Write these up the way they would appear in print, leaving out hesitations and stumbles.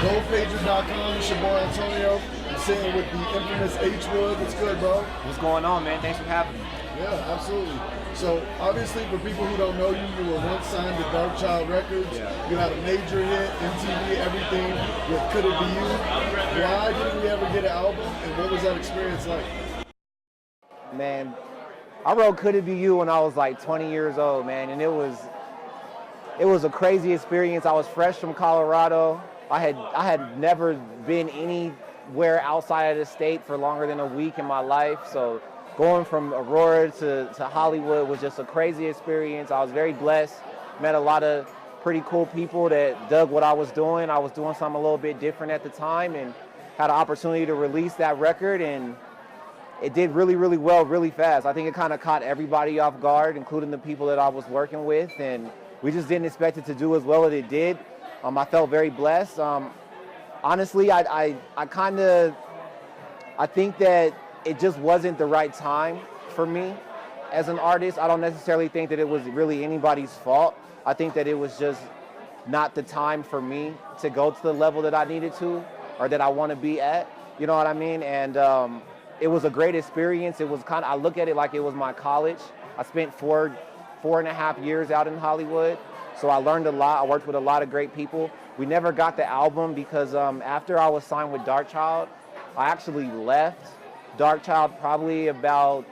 GoldPages.com. It's your boy Ontoneyo. I'm sitting with the infamous H Wood. What's good, bro? What's going on, man? Thanks for having me. Yeah, absolutely. So, obviously, for people who don't know you, you were once signed to Dark Child Records. Yeah. You had a major hit, MTV, everything with Could It Be You? Why didn't we ever get an album, and what was that experience like? Man, I wrote Could It Be You when I was like 20 years old, man, and it was a crazy experience. I was fresh from Colorado. I had never been anywhere outside of the state for longer than a week in my life, so going from Aurora to Hollywood was just a crazy experience. I was very blessed, met a lot of pretty cool people that dug what I was doing. I was doing something a little bit different at the time and had an opportunity to release that record, and it did really, really well, really fast. I think it kind of caught everybody off guard, including the people that I was working with, and we just didn't expect it to do as well as it did. I felt very blessed. Honestly, I think that it just wasn't the right time for me as an artist. I don't necessarily think that it was really anybody's fault. I think that it was just not the time for me to go to the level that I needed to or that I want to be at. You know what I mean? And it was a great experience. It was I look at it like it was my college. I spent 4.5 years out in Hollywood. So I learned a lot. I worked with a lot of great people. We never got the album because after I was signed with Dark Child, I actually left Dark Child probably about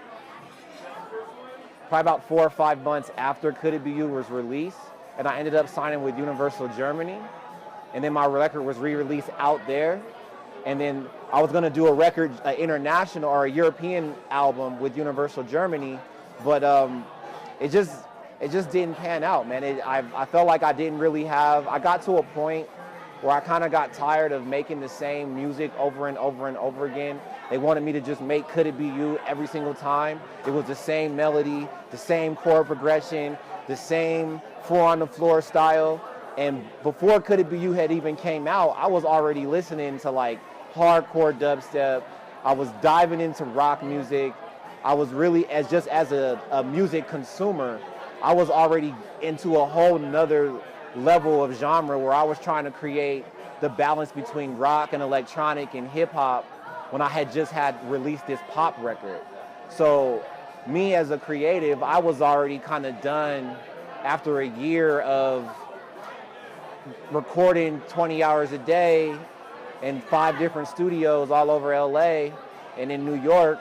4 or 5 months after Could It Be You was released. And I ended up signing with Universal Germany. And then my record was re-released out there. And then I was gonna do a record, an international or a European album with Universal Germany. But it just didn't pan out, man. I felt like I didn't really I got to a point where I kind of got tired of making the same music over and over and over again. They wanted me to just make Could It Be You every single time. It was the same melody, the same chord progression, the same four on the floor style. And before Could It Be You had even came out, I was already listening to like hardcore dubstep. I was diving into rock music. I was really, as a music consumer, I was already into a whole nother level of genre where I was trying to create the balance between rock and electronic and hip hop when I had just released this pop record. So me as a creative, I was already kind of done after a year of recording 20 hours a day in 5 different studios all over LA and in New York.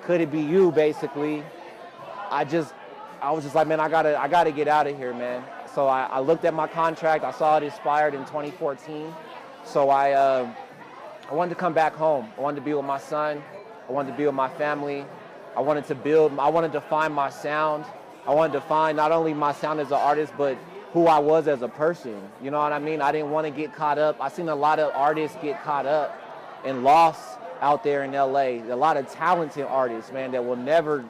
Could It Be You, basically. I was just like, man, I gotta get out of here, man. So I looked at my contract. I saw it expired in 2014. So I wanted to come back home. I wanted to be with my son. I wanted to be with my family. I wanted to find my sound. I wanted to find not only my sound as an artist, but who I was as a person. You know what I mean? I didn't want to get caught up. I've seen a lot of artists get caught up and lost out there in LA. A lot of talented artists, man, that will never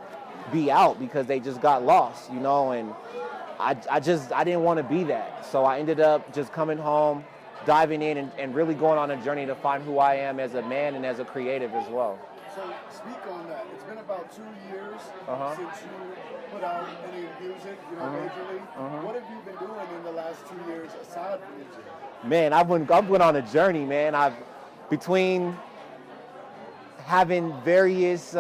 be out because they just got lost, you know, and I didn't want to be that. So I ended up just coming home, diving in and really going on a journey to find who I am as a man and as a creative as well. So speak on that. It's been about 2 years since you put out any music, majorly. What have you been doing in the last 2 years aside from music? Man, I've went on a journey, man. Between having various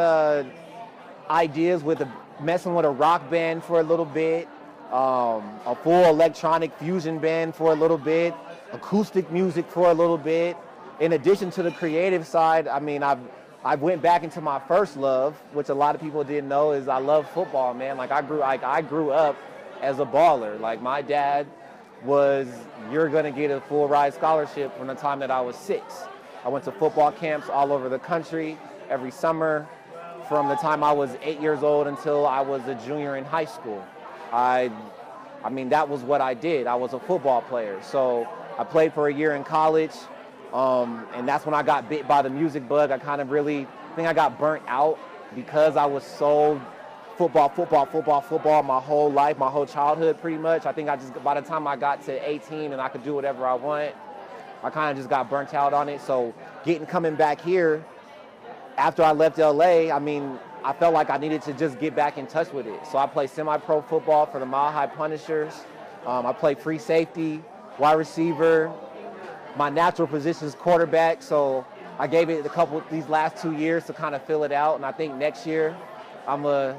ideas with messing with a rock band for a little bit, a full electronic fusion band for a little bit, acoustic music for a little bit. In addition to the creative side, I mean, I went back into my first love, which a lot of people didn't know, is I love football, man. Like I grew up as a baller. Like my dad was, you're gonna get a full ride scholarship from the time that I was 6. I went to football camps all over the country every summer from the time I was 8 years old until I was a junior in high school. I mean, that was what I did. I was a football player. So I played for a year in college, and that's when I got bit by the music bug. I think I got burnt out because I was so football my whole life, my whole childhood pretty much. I think by the time I got to 18 and I could do whatever I want, I kind of just got burnt out on it. So coming back here, after I left LA, I mean, I felt like I needed to just get back in touch with it. So I played semi-pro football for the Mile High Punishers. I played free safety, wide receiver, my natural position is quarterback, so I gave it these last 2 years to kind of fill it out, and I think next year I'm gonna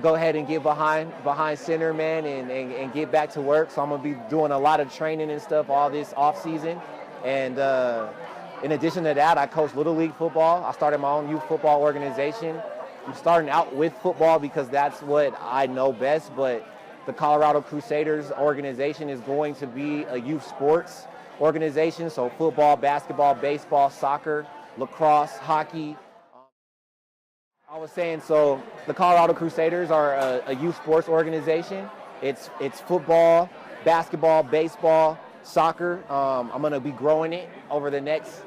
go ahead and get behind center, man, and get back to work. So I'm gonna be doing a lot of training and stuff all this off season, and in addition to that, I coach Little League football. I started my own youth football organization. I'm starting out with football because that's what I know best, but the Colorado Crusaders organization is going to be a youth sports organization, so football, basketball, baseball, soccer, lacrosse, hockey. I was saying, so the Colorado Crusaders are a youth sports organization. It's football, basketball, baseball, soccer. I'm going to be growing it over the next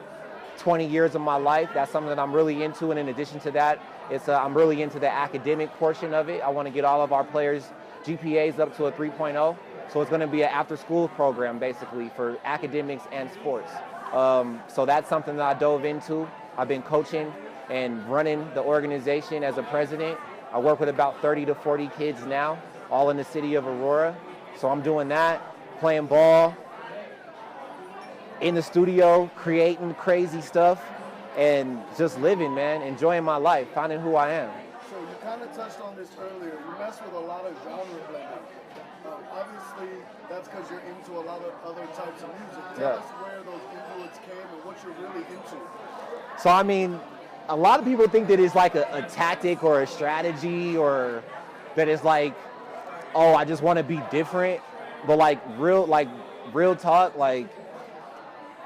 20 years of my life. That's something that I'm really into, and in addition to that, I'm really into the academic portion of it. I want to get all of our players' GPAs up to a 3.0. So it's going to be an after-school program, basically, for academics and sports. So that's something that I dove into. I've been coaching and running the organization as a president. I work with about 30 to 40 kids now, all in the city of Aurora. So I'm doing that, playing ball, in the studio, creating crazy stuff, and just living, man, enjoying my life, finding who I am. So you kind of touched on this earlier. You mess with a lot of genre blending. Obviously, that's because you're into a lot of other types of music. Tell us where those influences came and what you're really into. So, I mean, a lot of people think that it's like a tactic or a strategy, or that it's like, oh, I just want to be different. But real talk, like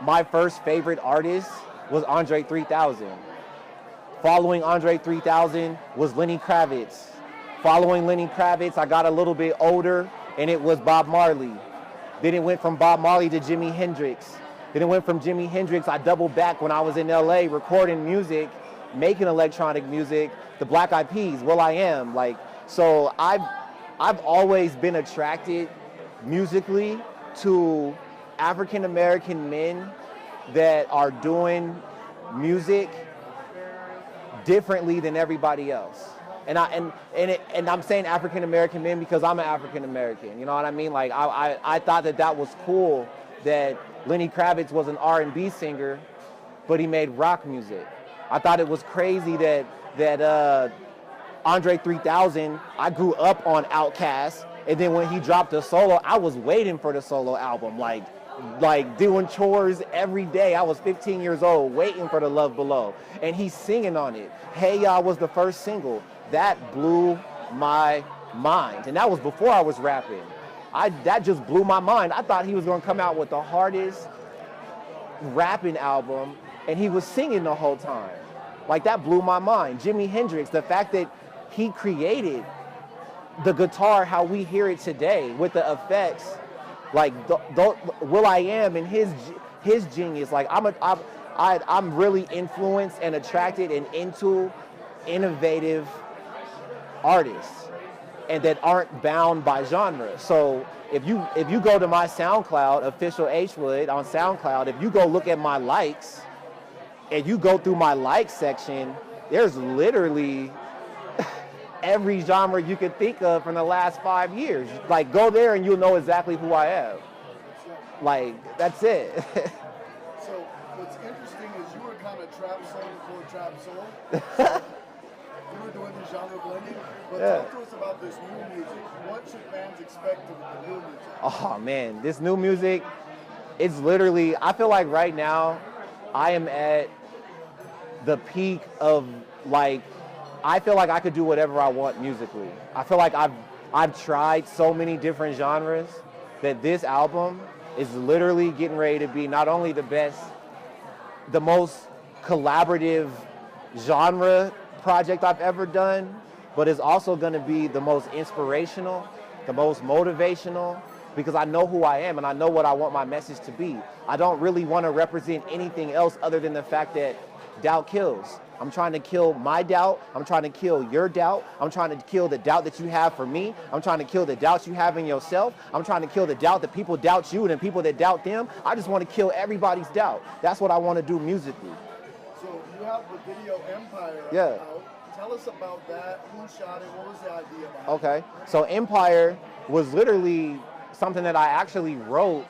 my first favorite artist was Andre 3000. Following Andre 3000 was Lenny Kravitz. Following Lenny Kravitz, I got a little bit older, and it was Bob Marley. Then it went from Bob Marley to Jimi Hendrix. Then it went from Jimi Hendrix, I doubled back when I was in LA recording music, making electronic music, the Black Eyed Peas, will.i.am. So I've always been attracted musically to African American men that are doing music differently than everybody else. And I'm saying African American men because I'm an African American. You know what I mean? Like I thought that was cool that Lenny Kravitz was an R&B singer, but he made rock music. I thought it was crazy that Andre 3000. I grew up on Outkast, and then when he dropped a solo, I was waiting for the solo album, like doing chores every day. I was 15 years old, waiting for the Love Below, and he's singing on it. Hey Ya was the first single. That blew my mind, and that was before I was rapping. That just blew my mind. I thought he was gonna come out with the hardest rapping album, and he was singing the whole time. Like, that blew my mind. Jimi Hendrix, the fact that he created the guitar how we hear it today with the effects, like will.i.am and his genius. Like, I'm really influenced and attracted and into innovative artists and that aren't bound by genre. So if you go to my SoundCloud, official H Wood on SoundCloud, if you go look at my likes and you go through my likes section, there's literally every genre you could think of from the last 5 years. Like, go there and you'll know exactly who I am. Like, that's it. So what's interesting is you were kind of trap soul before trap soul. You were doing the genre blending, but talk to us about this new music. What should fans expect of the new music? Oh man, this new music, it's literally, I feel like right now I am at the peak of, like, I feel like I could do whatever I want musically. I feel like I've tried so many different genres that this album is literally getting ready to be not only the best, the most collaborative genre project I've ever done, but it's also going to be the most inspirational, the most motivational, because I know who I am and I know what I want my message to be. I don't really want to represent anything else other than the fact that doubt kills. I'm trying to kill my doubt. I'm trying to kill your doubt. I'm trying to kill the doubt that you have for me. I'm trying to kill the doubts you have in yourself. I'm trying to kill the doubt that people doubt you and then people that doubt them. I just want to kill everybody's doubt. That's what I want to do musically. So you have the video Empire out. Tell us about that. Who shot it? What was the idea behind it? Okay. So Empire was literally something that I actually wrote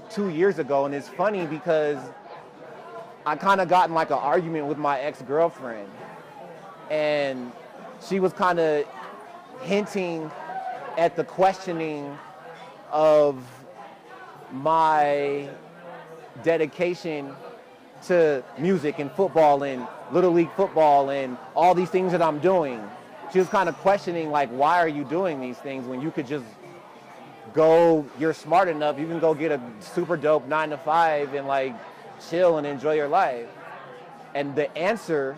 2 years ago, and it's funny because I kind of got in like an argument with my ex-girlfriend, and she was kind of hinting at the questioning of my dedication to music and football and Little League football and all these things that I'm doing. She was kind of questioning, like, why are you doing these things when you could just go, you're smart enough, you can go get a super dope 9 to 5 and like chill and enjoy your life. And the answer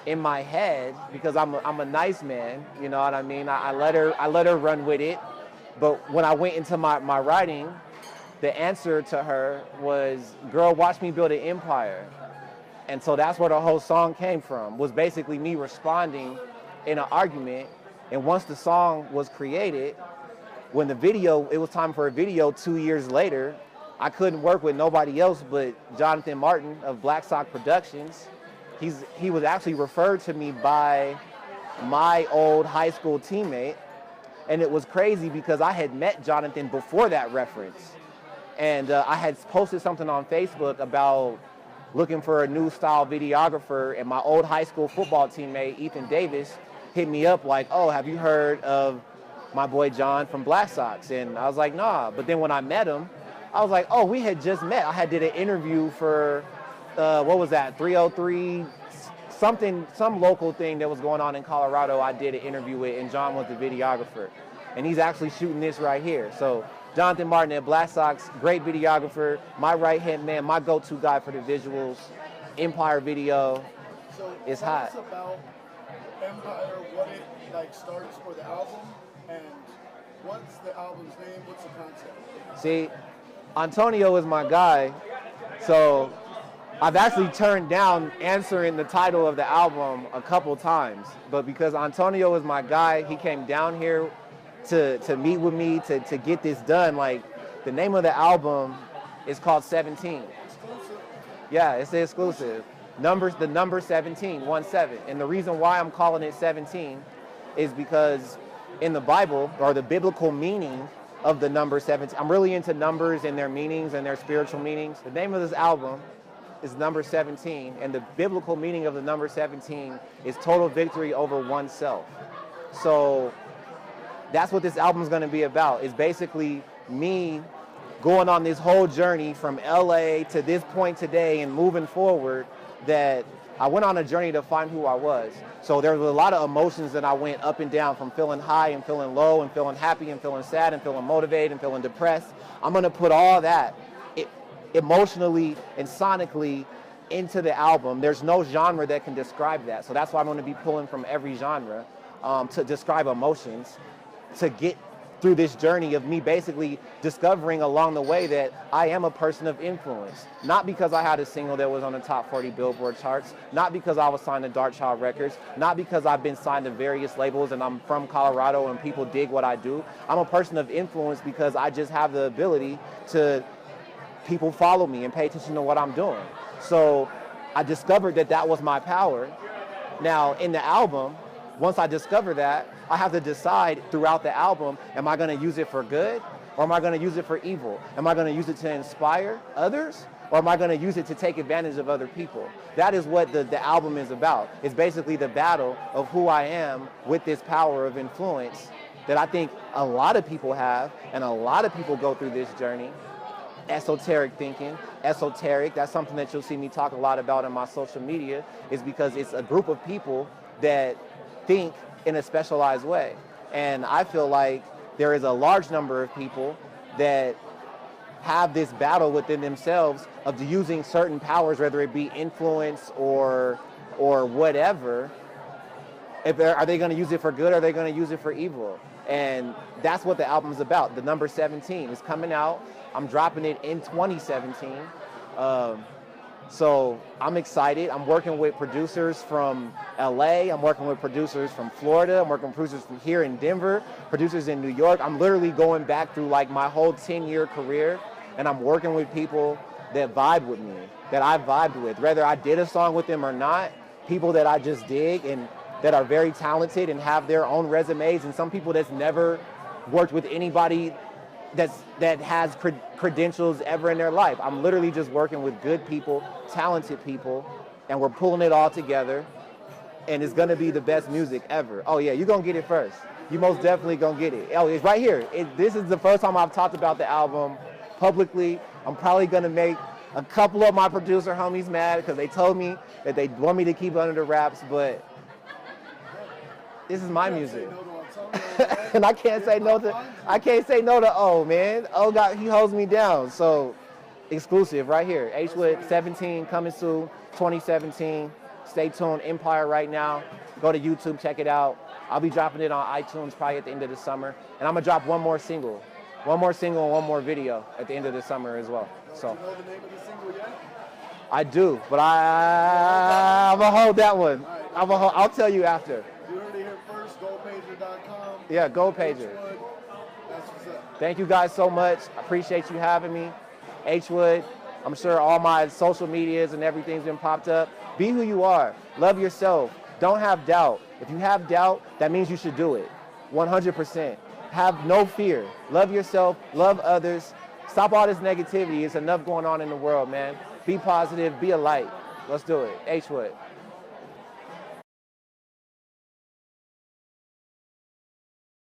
in my head, because I'm a nice man, you know what I mean? I let her run with it. But when I went into my writing, the answer to her was, girl, watch me build an empire. And so that's where the whole song came from, was basically me responding in an argument. And once the song was created, when it was time for a video 2 years later, I couldn't work with nobody else but Jonathan Martin of Black Sock Productions. He was actually referred to me by my old high school teammate. And it was crazy because I had met Jonathan before that reference. And I had posted something on Facebook about looking for a new style videographer, and my old high school football teammate, Ethan Davis, hit me up like, oh, have you heard of my boy John from Black Sox? And I was like, nah. But then when I met him, I was like, oh, we had just met. I had did an interview for, what was that, 303, some local thing that was going on in Colorado. I did an interview with, and John was the videographer. And he's actually shooting this right here. So Jonathan Martin at Black Sox, great videographer, my right-hand man, my go-to guy for the visuals, Empire Video. So it's tell hot. us about Empire, what it like starts for the album, and what's the album's name, what's the concept? See, Ontoneyo is my guy, so I've actually turned down answering the title of the album a couple times, but because Ontoneyo is my guy, he came down here to meet with me to get this done. Like, the name of the album is called 17. Exclusive. Yeah, it's the exclusive. The number 17, 1-7. And the reason why I'm calling it 17 is because in the Bible, or the biblical meaning of the number 17, I'm really into numbers and their meanings and their spiritual meanings. The name of this album is number 17, and the biblical meaning of the number 17 is total victory over oneself. So that's what this album is going to be about. It's basically me going on this whole journey from LA to this point today and moving forward, that I went on a journey to find who I was. So there was a lot of emotions that I went up and down, from feeling high and feeling low and feeling happy and feeling sad and feeling motivated and feeling depressed. I'm going to put all that emotionally and sonically into the album. There's no genre that can describe that. So that's why I'm going to be pulling from every genre to describe emotions, to get through this journey of me basically discovering along the way that I am a person of influence. Not because I had a single that was on the top 40 Billboard charts, not because I was signed to Dark Child Records, not because I've been signed to various labels and I'm from Colorado and people dig what I do. I'm a person of influence because I just have the ability to, people follow me and pay attention to what I'm doing. So I discovered that that was my power. Now in the album, once I discover that, I have to decide throughout the album, am I going to use it for good, or am I going to use it for evil? Am I going to use it to inspire others, or am I going to use it to take advantage of other people? That is what the album is about. It's basically the battle of who I am with this power of influence that I think a lot of people have, and a lot of people go through this journey. Esoteric thinking, esoteric, that's something that you'll see me talk a lot about on my social media, is because it's a group of people that think in a specialized way. And I feel like there is a large number of people that have this battle within themselves of using certain powers, whether it be influence or whatever. Are they going to use it for good, or are they going to use it for evil? And that's what the album's about. The number 17 is coming out. I'm dropping it in 2017. So I'm excited. I'm working with producers from LA. I'm working with producers from Florida. I'm working with producers from here in Denver, producers in New York. I'm literally going back through like my whole 10-year career, and I'm working with people that vibe with me, that I vibed with, whether I did a song with them or not, people that I just dig and that are very talented and have their own resumes, and some people that's never worked with anybody that has credentials ever in their life. I'm literally just working with good people, talented people, and we're pulling it all together, and it's gonna be the best music ever. Oh yeah, you're gonna get it first. You most definitely gonna get it. Oh, it's right here. This is the first time I've talked about the album publicly. I'm probably gonna make a couple of my producer homies mad because they told me that they want me to keep it under the wraps, but this is my music. And I can't say no to O, man. O he holds me down. So exclusive right here. H-Wood 17 coming soon, 2017. Stay tuned. Empire right now. Go to YouTube, check it out. I'll be dropping it on iTunes probably at the end of the summer. And I'm gonna drop one more single and one more video at the end of the summer as well. So. Do you know the name of the single yet? I do, but I'm gonna hold that one. I'll tell you after. You heard it here first. GoPager.com. Yeah, GoPager. That's what's up. Thank you guys so much. Appreciate you having me. H-Wood, I'm sure all my social medias and everything's been popped up. Be who you are. Love yourself. Don't have doubt. If you have doubt, that means you should do it. 100%. Have no fear. Love yourself. Love others. Stop all this negativity. It's enough going on in the world, man. Be positive. Be a light. Let's do it. H-Wood.